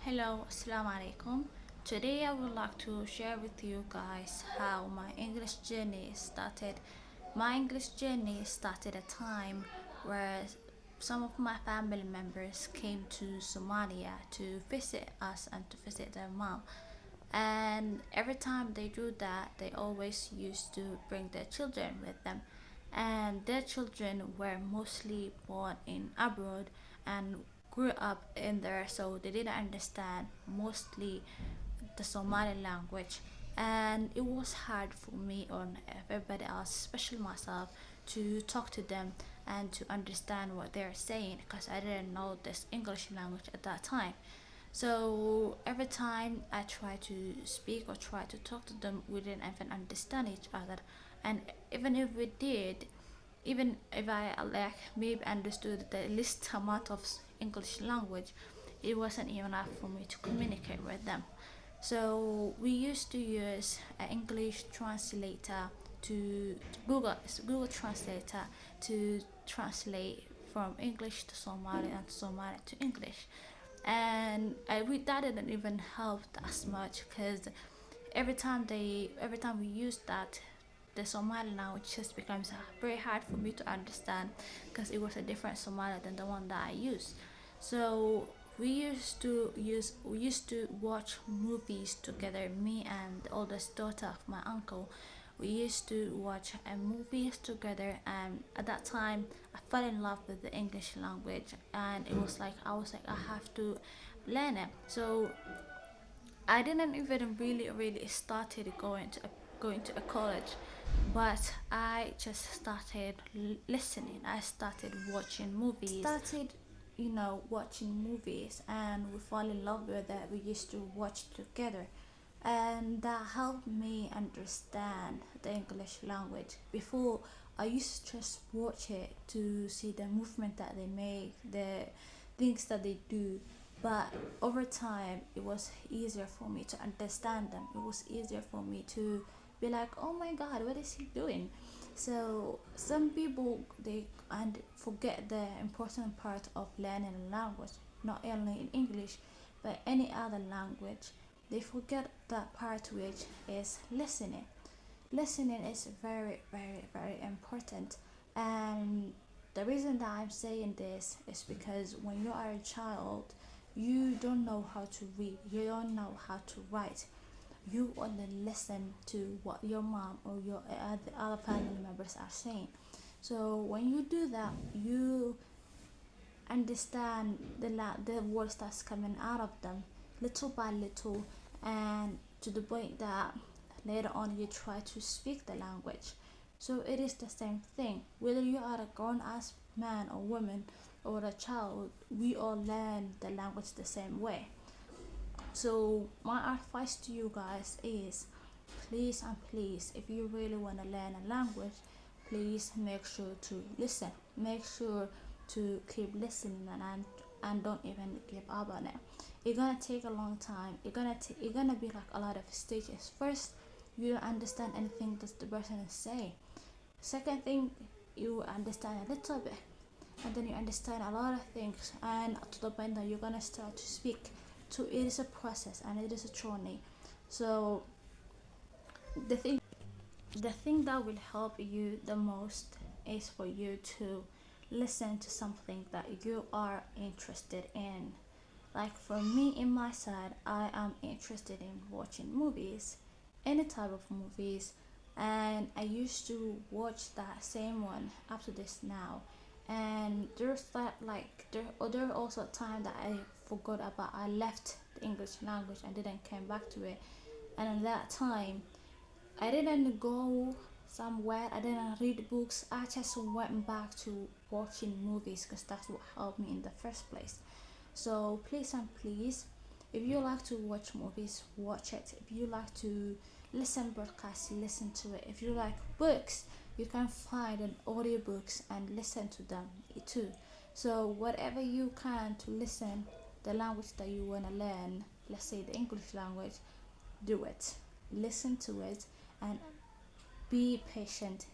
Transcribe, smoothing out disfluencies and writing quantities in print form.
Hello, Assalamu alaikum. Today I would like to share with you guys how my English journey started. My English journey started at a time where some of my family members came to Somalia to visit us and to visit their mom. And every time they do that, they always used to bring their children with them. And their children were mostly born in abroad and grew up in there, so they didn't understand mostly the Somali language. And it was hard for me or everybody else, especially myself, to talk to them and to understand what they're saying because I didn't know this English language at that time. So every time I try to speak or try to talk to them, we didn't even understand each other. And even if we did, even if I like maybe understood the least amount of English language, it wasn't enough for me to communicate with them. So we used to use an English translator to Google Translator to translate from English to Somali and Somali to English. And that didn't even help as much because every time we use that, the Somali language just becomes very hard for me to understand because it was a different Somali than the one that I use. So we used to watch movies together, me and the oldest daughter of my uncle. We used to watch movies together, and at that time I fell in love with the English language, and it was like I have to learn it. So I didn't even really started going to a college, but I just started listening. I started watching movies. Started, watching movies, and we fall in love with that. We used to watch together, and that helped me understand the English language. Before, I used to just watch it to see the movement that they make, the things that they do. But over time, it was easier for me to understand them. It was easier for me to be like, oh my God, what is he doing? So some people they and forget the important part of learning a language, not only in English, but any other language. They forget that part which is listening. Listening is very important. And the reason that I'm saying this is because when you are a child, you don't know how to read, you don't know how to write. You only listen to what your mom or your the other family members are saying. So when you do that, you understand the words that's coming out of them little by little, and to the point that later on you try to speak the language. So it is the same thing whether you are a grown ass man or woman or a child. We all learn the language the same way. So my advice to you guys is, please and please, if you really want to learn a language, please make sure to listen. Make sure to keep listening, and don't even give up on it. It's gonna take a long time. It's gonna be like a lot of stages. First, you don't understand anything that the person is saying. Second thing, you understand a little bit, and then you understand a lot of things, and to the point that you're gonna start to speak. So it is a process and it is a journey. So the thing the thing that will help you the most is for you to listen to something that you are interested in. Like for me, in my side, I am interested in watching movies, any type of movies, and I used to watch that same one up to this now. And there's that like there also a time that I forgot about. I left the English language and didn't come back to it, and at that time I didn't go somewhere, I didn't read books, I just went back to watching movies because that's what helped me in the first place. So please and please, if you like to watch movies, watch it. If you like to listen broadcasts, listen to it. If you like books, you can find an audiobooks and listen to them too. So whatever you can to listen the language that you want to learn, let's say the English language, do it. Listen to it and be patient.